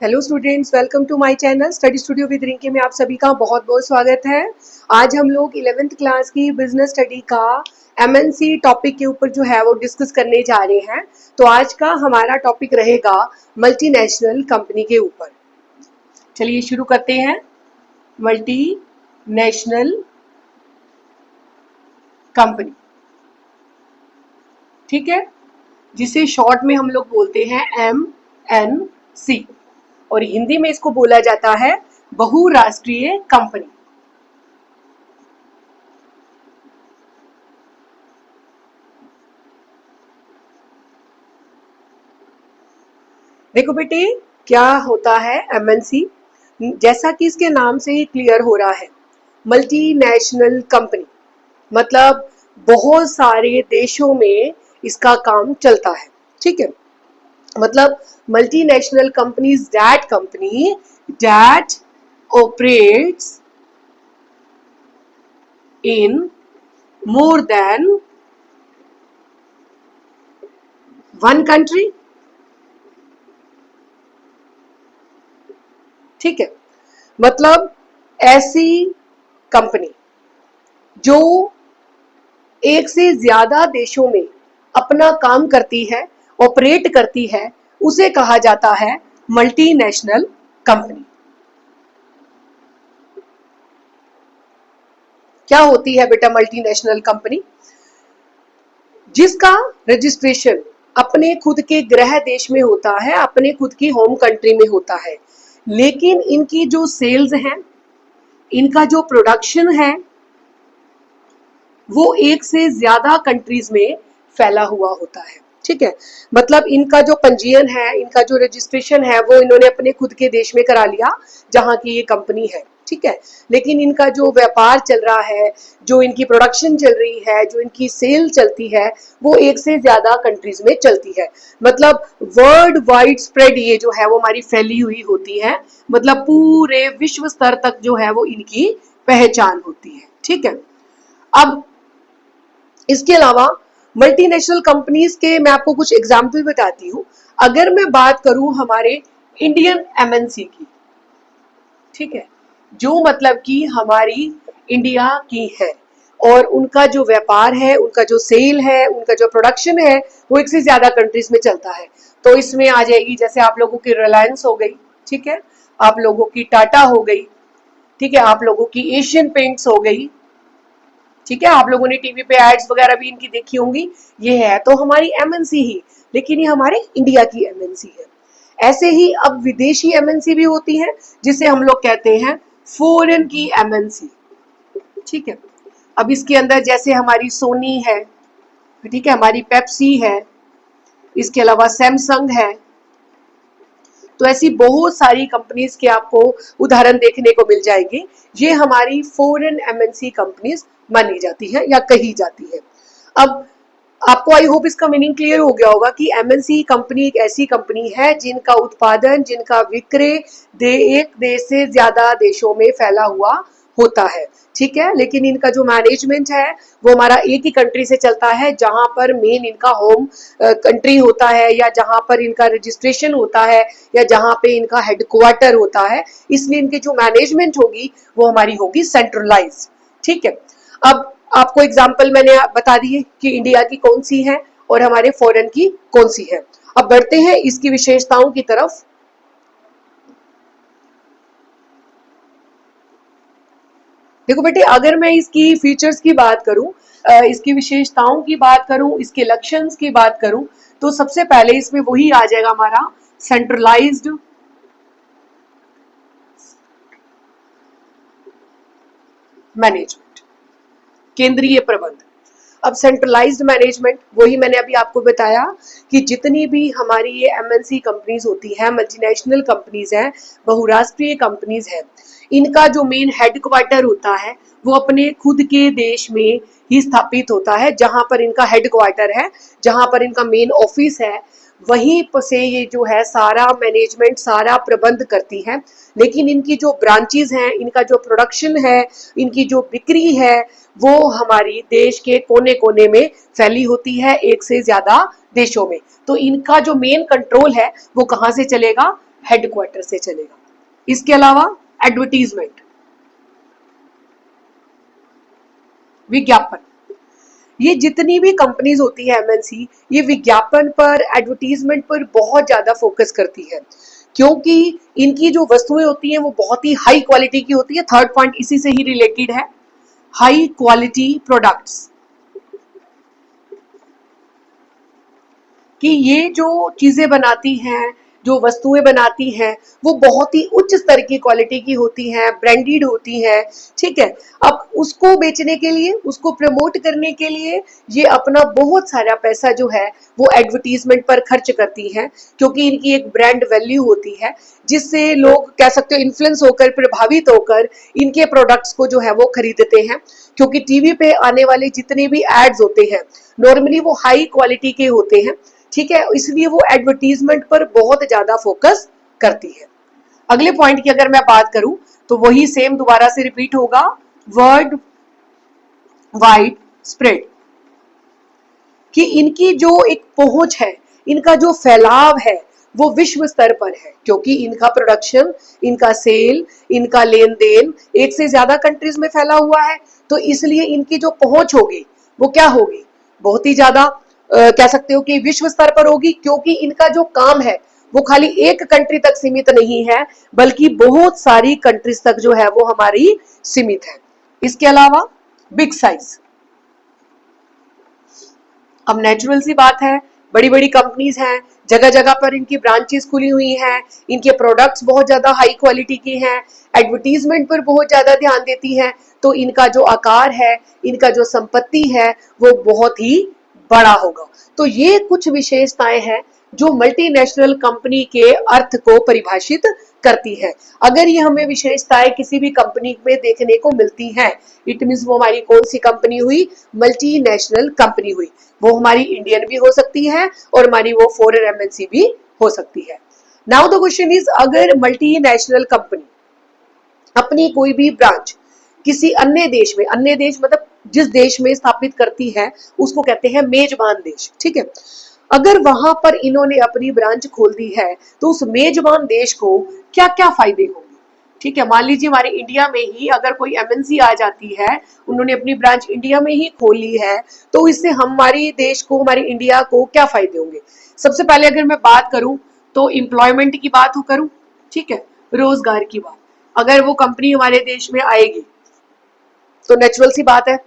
Hello students, welcome to my channel study studio with Rinki में आप सभी का बहुत बहुत स्वागत है। आज हम लोग 11th क्लास की बिजनेस स्टडी का एमएनसी टॉपिक के ऊपर जो है वो डिस्कस करने जा रहे हैं। तो आज का हमारा टॉपिक रहेगा मल्टीनेशनल कंपनी के ऊपर। चलिए शुरू करते हैं। मल्टीनेशनल कंपनी, ठीक है, जिसे शॉर्ट में हम लोग बोलते हैं MNC और हिंदी में इसको बोला जाता है बहुराष्ट्रीय कंपनी। देखो बेटे, क्या होता है एमएनसी? जैसा कि इसके नाम से ही क्लियर हो रहा है, मल्टीनेशनल कंपनी मतलब बहुत सारे देशों में इसका काम चलता है, ठीक है। मतलब multinational companies that operates in more than one country, ठीक है। मतलब ऐसी कंपनी जो एक से ज्यादा देशों में अपना काम करती है, ऑपरेट करती है, उसे कहा जाता है मल्टीनेशनल कंपनी। क्या होती है बेटा मल्टीनेशनल कंपनी? जिसका रजिस्ट्रेशन अपने खुद के गृह देश में होता है, अपने खुद की होम कंट्री में होता है, लेकिन इनकी जो सेल्स हैं, इनका जो प्रोडक्शन है, वो एक से ज्यादा कंट्रीज में फैला हुआ होता है, ठीक है। मतलब इनका जो पंजीयन है, इनका जो रजिस्ट्रेशन है, वो इन्होंने अपने खुद के देश में करा लिया जहां की ये कंपनी है, ठीक है। लेकिन इनका जो व्यापार चल रहा है, जो इनकी प्रोडक्शन चल रही है, जो इनकी सेल चलती है, वो एक से ज्यादा कंट्रीज में चलती है। मतलब वर्ल्ड वाइड स्प्रेड ये जो है वो हमारी फैली हुई होती है। मतलब पूरे विश्व स्तर तक जो है वो इनकी पहचान होती है, ठीक है। अब इसके अलावा मल्टीनेशनल कंपनीज के मैं आपको कुछ एग्जाम्पल बताती हूँ। अगर मैं बात करूं हमारे इंडियन एमएनसी की, ठीक है, जो मतलब कि हमारी इंडिया की है और उनका जो व्यापार है, उनका जो सेल है, उनका जो प्रोडक्शन है, वो एक से ज्यादा कंट्रीज में चलता है। तो इसमें आ जाएगी जैसे आप लोगों की रिलायंस हो गई, ठीक है, आप लोगों की टाटा हो गई, ठीक है, आप लोगों की एशियन पेंट्स हो गई, ठीक है। आप लोगों ने टीवी पे एड्स वगैरह भी इनकी देखी होंगी। ये है तो हमारी एमएनसी ही, लेकिन ये हमारे इंडिया की एमएनसी है। ऐसे ही अब विदेशी एमएनसी भी होती है, जिसे हम लोग कहते हैं फॉरेन की एमएनसी, ठीक है। अब इसके अंदर जैसे हमारी सोनी है, ठीक है, हमारी पेप्सी है, इसके अलावा सैमसंग है। तो ऐसी बहुत सारी कंपनीज के आपको उदाहरण देखने को मिल जाएंगे। ये हमारी फॉरेन एमएनसी कंपनीज मानी जाती है या कही जाती है। अब आपको आई होप इसका मीनिंग क्लियर हो गया होगा कि एमएनसी कंपनी एक ऐसी कंपनी है जिनका उत्पादन, जिनका विक्रय एक देश से ज्यादा देशों में फैला हुआ होता है, ठीक है। लेकिन इनका जो मैनेजमेंट है वो हमारा एक ही कंट्री से चलता है, जहां पर मेन इनका होम कंट्री होता है, या जहां पर इनका रजिस्ट्रेशन होता है, या जहां पे इनका हेडक्वार्टर होता है। इसलिए इनकी जो मैनेजमेंट होगी वो हमारी होगी सेंट्रलाइज्ड, ठीक है। अब आपको एग्जाम्पल मैंने बता दिए कि इंडिया की कौन सी है और हमारे फॉरेन की कौन सी है। अब बढ़ते हैं इसकी विशेषताओं की तरफ। देखो बेटे, अगर मैं इसकी फीचर्स की बात करूं, इसकी विशेषताओं की बात करूं, इसके लक्षण की बात करूं, तो सबसे पहले इसमें वही आ जाएगा हमारा सेंट्रलाइज्ड मैनेजमेंट, केंद्रीय प्रबंध। अब सेंट्रलाइज्ड मैनेजमेंट वही मैंने अभी आपको बताया कि जितनी भी हमारी ये एमएनसी कंपनीज होती हैं, मल्टीनेशनल कंपनीज हैं, बहुराष्ट्रीय कंपनीज हैं, इनका जो मेन हेडक्वार्टर होता है वो अपने खुद के देश में ही स्थापित होता है, जहां पर इनका हेडक्वार्टर है, जहां पर इनका मेन ऑफिस है, वहीं से ये जो है सारा मैनेजमेंट, सारा प्रबंध करती है। लेकिन इनकी जो ब्रांचेस हैं, इनका जो प्रोडक्शन है, इनकी जो बिक्री है, वो हमारी देश के कोने कोने में फैली होती है, एक से ज्यादा देशों में। तो इनका जो मेन कंट्रोल है वो कहां से चलेगा? हेडक्वार्टर से चलेगा। इसके अलावा एडवर्टीजमेंट, विज्ञापन, ये जितनी भी कंपनीज होती है एमएनसी, ये विज्ञापन पर, एडवर्टीजमेंट पर बहुत ज्यादा फोकस करती है, क्योंकि इनकी जो वस्तुएं होती हैं वो बहुत ही हाई क्वालिटी की होती है। थर्ड पॉइंट इसी से ही रिलेटेड है, हाई क्वालिटी प्रोडक्ट्स, कि ये जो चीजें बनाती हैं, जो वस्तुएं बनाती हैं, वो बहुत ही उच्च स्तर की क्वालिटी की होती हैं, ब्रांडेड होती हैं, ठीक है। अब उसको बेचने के लिए, उसको प्रमोट करने के लिए ये अपना बहुत सारा पैसा जो है वो एडवर्टीजमेंट पर खर्च करती हैं, क्योंकि इनकी एक ब्रांड वैल्यू होती है, जिससे लोग कह सकते हो इन्फ्लुएंस होकर, प्रभावित होकर इनके प्रोडक्ट्स को जो है वो खरीदते हैं। क्योंकि टीवी पे आने वाले जितने भी एड्स होते हैं नॉर्मली वो हाई क्वालिटी के होते हैं, ठीक है, इसलिए वो एडवर्टीजमेंट पर बहुत ज्यादा फोकस करती है। अगले पॉइंट की अगर मैं बात करूं तो वही सेम दोबारा से रिपीट होगा, वर्ल्ड वाइड स्प्रेड, कि इनकी जो एक पहुंच है, इनका जो फैलाव है वो विश्व स्तर पर है, क्योंकि इनका प्रोडक्शन, इनका सेल, इनका लेन देन एक से ज्यादा कंट्रीज में फैला हुआ है, तो इसलिए इनकी जो पहुंच होगी वो क्या होगी, बहुत ही ज्यादा कह सकते हो कि विश्व स्तर पर होगी, क्योंकि इनका जो काम है वो खाली एक कंट्री तक सीमित नहीं है, बल्कि बहुत सारी कंट्रीज तक जो है वो हमारी सीमित है। इसके अलावा बिग साइज, अब नेचुरल सी बात है, बड़ी बड़ी कंपनीज हैं, जगह जगह पर इनकी ब्रांचेस खुली हुई हैं, इनके प्रोडक्ट्स बहुत ज्यादा हाई क्वालिटी के हैं, एडवर्टीजमेंट पर बहुत ज्यादा ध्यान देती हैं, तो इनका जो आकार है, इनका जो संपत्ति है वो बहुत ही बड़ा होगा। तो ये कुछ विशेषताएं हैं जो मल्टीनेशनल कंपनी के अर्थ को परिभाषित करती है। अगर ये हमें विशेषताएं किसी भी कंपनी में देखने को मिलती हैं, इट मींस वो हमारी कौन सी कंपनी हुई, मल्टीनेशनल कंपनी हुई। वो हमारी इंडियन भी हो सकती है और हमारी वो फॉरेन एमएनसी भी हो सकती है। नाउ द क्वेश्चन इज, अगर मल्टीनेशनल कंपनी अपनी कोई भी ब्रांच किसी अन्य देश में, अन्य देश मतलब जिस देश में स्थापित करती है उसको कहते हैं मेजबान देश, ठीक है, अगर वहां पर इन्होंने अपनी ब्रांच खोल दी है तो उस मेजबान देश को क्या क्या फायदे होंगे, ठीक है। मान लीजिए हमारे इंडिया में ही अगर कोई एमएनसी आ जाती है, उन्होंने अपनी ब्रांच इंडिया में ही खोली है, तो इससे हमारी देश को, हमारी इंडिया को क्या फायदे होंगे। सबसे पहले अगर मैं बात करूं तो एम्प्लॉयमेंट की बात करूं, ठीक है, रोजगार की बात, अगर वो कंपनी हमारे देश में आएगी तो नेचुरल सी बात है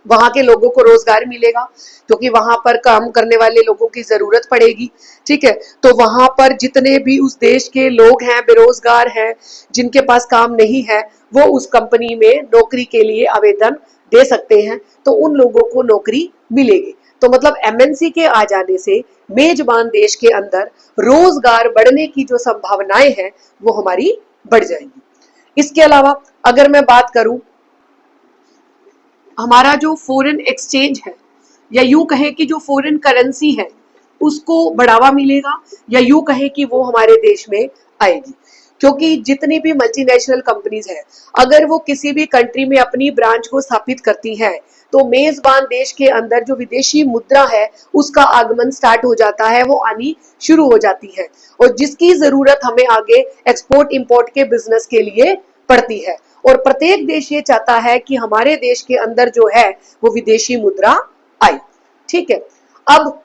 वहां के लोगों को रोजगार मिलेगा, क्योंकि वहां पर काम करने वाले लोगों की जरूरत पड़ेगी, ठीक है। तो वहां पर जितने भी उस देश के लोग हैं, बेरोजगार हैं, जिनके पास काम नहीं है, वो उस कंपनी में नौकरी के लिए आवेदन दे सकते हैं, तो उन लोगों को नौकरी मिलेगी। तो मतलब एमएनसी के आ जाने से मेजबान देश के अंदर रोजगार बढ़ने की जो संभावनाएं हैं वो हमारी बढ़ जाएंगी। इसके अलावा अगर मैं बात करूं, हमारा जो फॉरेन एक्सचेंज है, या यूं कहे कि जो फॉरेन करेंसी है, उसको बढ़ावा मिलेगा, या यूं कहे कि वो हमारे देश में आएगी, क्योंकि जितनी भी मल्टीनेशनल कंपनीज हैं, अगर वो किसी भी कंट्री में अपनी ब्रांच को स्थापित करती हैं, तो मेजबान देश के अंदर जो विदेशी मुद्रा है उसका आगमन स्टार्ट हो जाता है, वो आनी शुरू हो जाती है, और जिसकी जरूरत हमें आगे एक्सपोर्ट इंपोर्ट के बिजनेस के लिए पड़ती है। और प्रत्येक देश ये चाहता है कि हमारे देश के अंदर जो है वो विदेशी मुद्रा आए, ठीक है। अब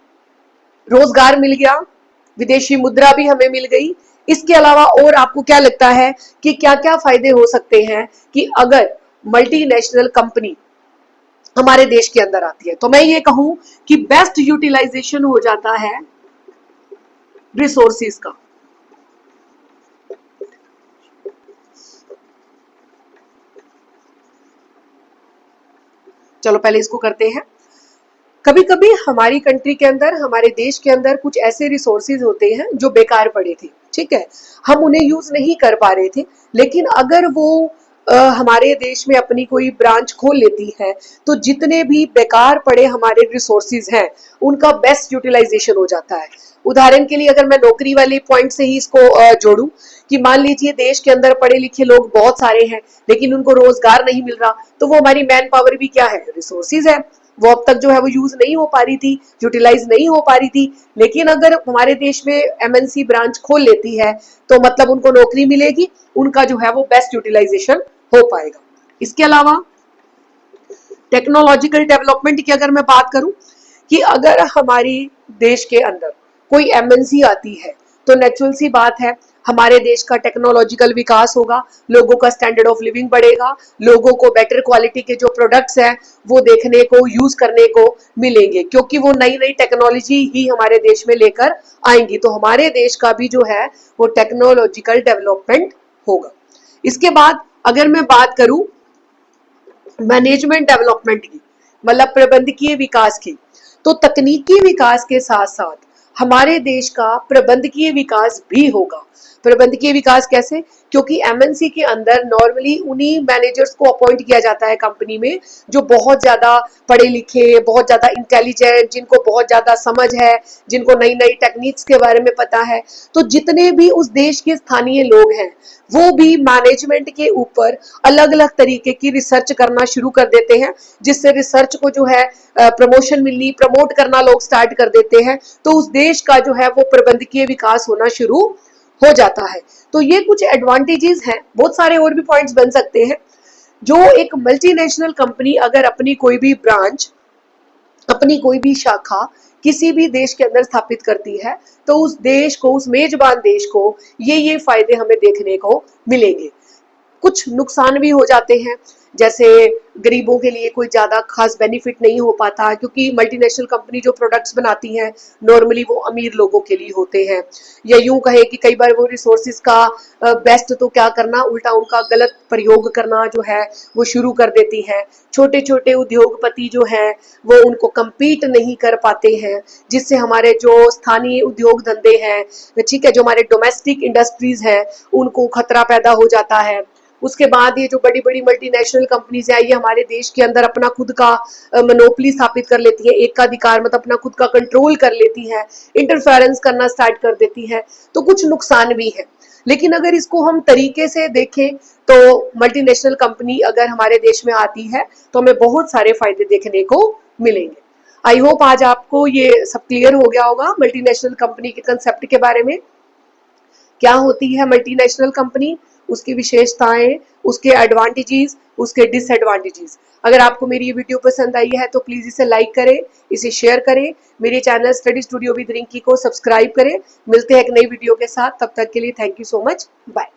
रोजगार मिल गया, विदेशी मुद्रा भी हमें मिल गई, इसके अलावा और आपको क्या लगता है कि क्या क्या फायदे हो सकते हैं कि अगर मल्टीनेशनल कंपनी हमारे देश के अंदर आती है। तो मैं ये कहूं कि बेस्ट यूटिलाइजेशन हो जाता है रिसोर्सेज का, चलो पहले इसको करते हैं। कभी कभी हमारी कंट्री के अंदर, हमारे देश के अंदर कुछ ऐसे रिसोर्सेज होते हैं जो बेकार पड़े थे, ठीक है, हम उन्हें यूज नहीं कर पा रहे थे, लेकिन अगर वो हमारे देश में अपनी कोई ब्रांच खोल लेती है तो जितने भी बेकार पड़े हमारे रिसोर्सेज हैं उनका बेस्ट यूटिलाइजेशन हो जाता है। उदाहरण के लिए अगर मैं नौकरी वाले पॉइंट से ही इसको जोड़ूं कि मान लीजिए देश के अंदर पढ़े लिखे लोग बहुत सारे हैं लेकिन उनको रोजगार नहीं मिल रहा, तो वो हमारी मैन पावर भी क्या है, रिसोर्सेज है, वो अब तक जो है वो यूज नहीं हो पा रही थी, यूटिलाइज नहीं हो पा रही थी। लेकिन अगर हमारे देश में एमएनसी ब्रांच खोल लेती है तो मतलब उनको नौकरी मिलेगी, उनका जो है वो बेस्ट यूटिलाइजेशन हो पाएगा। इसके अलावा टेक्नोलॉजिकल डेवलपमेंट की अगर मैं बात करूं कि अगर हमारी देश के अंदर कोई एमएनसी आती है तो नेचुरल सी बात है हमारे देश का टेक्नोलॉजिकल विकास होगा, लोगों का स्टैंडर्ड ऑफ लिविंग बढ़ेगा, लोगों को बेटर क्वालिटी के जो प्रोडक्ट्स हैं वो देखने को, यूज करने को मिलेंगे, क्योंकि वो नई नई टेक्नोलॉजी ही हमारे देश में लेकर आएंगी। तो हमारे देश का भी जो है वो टेक्नोलॉजिकल डेवलपमेंट होगा। इसके बाद अगर मैं बात करूं मैनेजमेंट डेवलपमेंट की, मतलब प्रबंधकीय विकास की, तो तकनीकी विकास के साथ साथ हमारे देश का प्रबंधकीय विकास भी होगा। प्रबंधकीय विकास कैसे? क्योंकि एमएनसी के अंदर नॉर्मली उन्हीं मैनेजर्स को अपॉइंट किया जाता है कंपनी में जो बहुत ज्यादा पढ़े लिखे, बहुत ज्यादा इंटेलिजेंट, जिनको बहुत ज्यादा समझ है, जिनको नई नई टेक्निक्स के बारे में पता है। तो जितने भी उस देश के स्थानीय लोग हैं वो भी मैनेजमेंट के ऊपर अलग अलग तरीके की रिसर्च करना शुरू कर देते हैं, जिससे रिसर्च को जो है प्रमोशन मिलनी, प्रमोट करना लोग स्टार्ट कर देते हैं। तो उस देश का जो है वो प्रबंधकीय विकास होना शुरू हो जाता है। तो ये कुछ एडवांटेजेस हैं, बहुत सारे और भी पॉइंट्स बन सकते हैं। जो एक मल्टीनेशनल कंपनी अगर अपनी कोई भी ब्रांच, अपनी कोई भी शाखा किसी भी देश के अंदर स्थापित करती है तो उस देश को, उस मेजबान देश को ये फायदे हमें देखने को मिलेंगे। कुछ नुकसान भी हो जाते हैं, जैसे गरीबों के लिए कोई ज्यादा खास बेनिफिट नहीं हो पाता, क्योंकि मल्टीनेशनल कंपनी जो प्रोडक्ट्स बनाती हैं नॉर्मली वो अमीर लोगों के लिए होते हैं, या यूं कहे कि कई बार वो रिसोर्सेज का बेस्ट तो क्या करना, उल्टा उनका गलत प्रयोग करना जो है वो शुरू कर देती है। छोटे छोटे उद्योगपति जो हैं वो उनको compete नहीं कर पाते हैं, जिससे हमारे जो स्थानीय उद्योग धंधे हैं, ठीक है, जो हमारे डोमेस्टिक इंडस्ट्रीज हैं उनको खतरा पैदा हो जाता है। उसके बाद ये जो बड़ी बड़ी मल्टीनेशनल कंपनीज है ये हमारे देश के अंदर अपना खुद का मोनोपोली स्थापित कर लेती है, एकाधिकार मतलब अपना खुद का कंट्रोल कर लेती है, इंटरफेरेंस करना स्टार्ट कर देती है। तो कुछ नुकसान भी है, लेकिन अगर इसको हम तरीके से देखें तो मल्टीनेशनल कंपनी अगर हमारे देश में आती है तो हमें बहुत सारे फायदे देखने को मिलेंगे। आई होप आज आपको ये सब क्लियर हो गया होगा मल्टीनेशनल कंपनी के कंसेप्ट के बारे में। क्या होती है मल्टीनेशनल कंपनी, उसकी विशेषताएं, उसके एडवांटेजेस, उसके डिसएडवांटेजेस। अगर आपको मेरी ये वीडियो पसंद आई है तो प्लीज इसे लाइक करें, इसे शेयर करें, मेरे channel study studio with Rinki को सब्सक्राइब करें। मिलते हैं एक नई वीडियो के साथ, तब तक के लिए thank you so much, bye.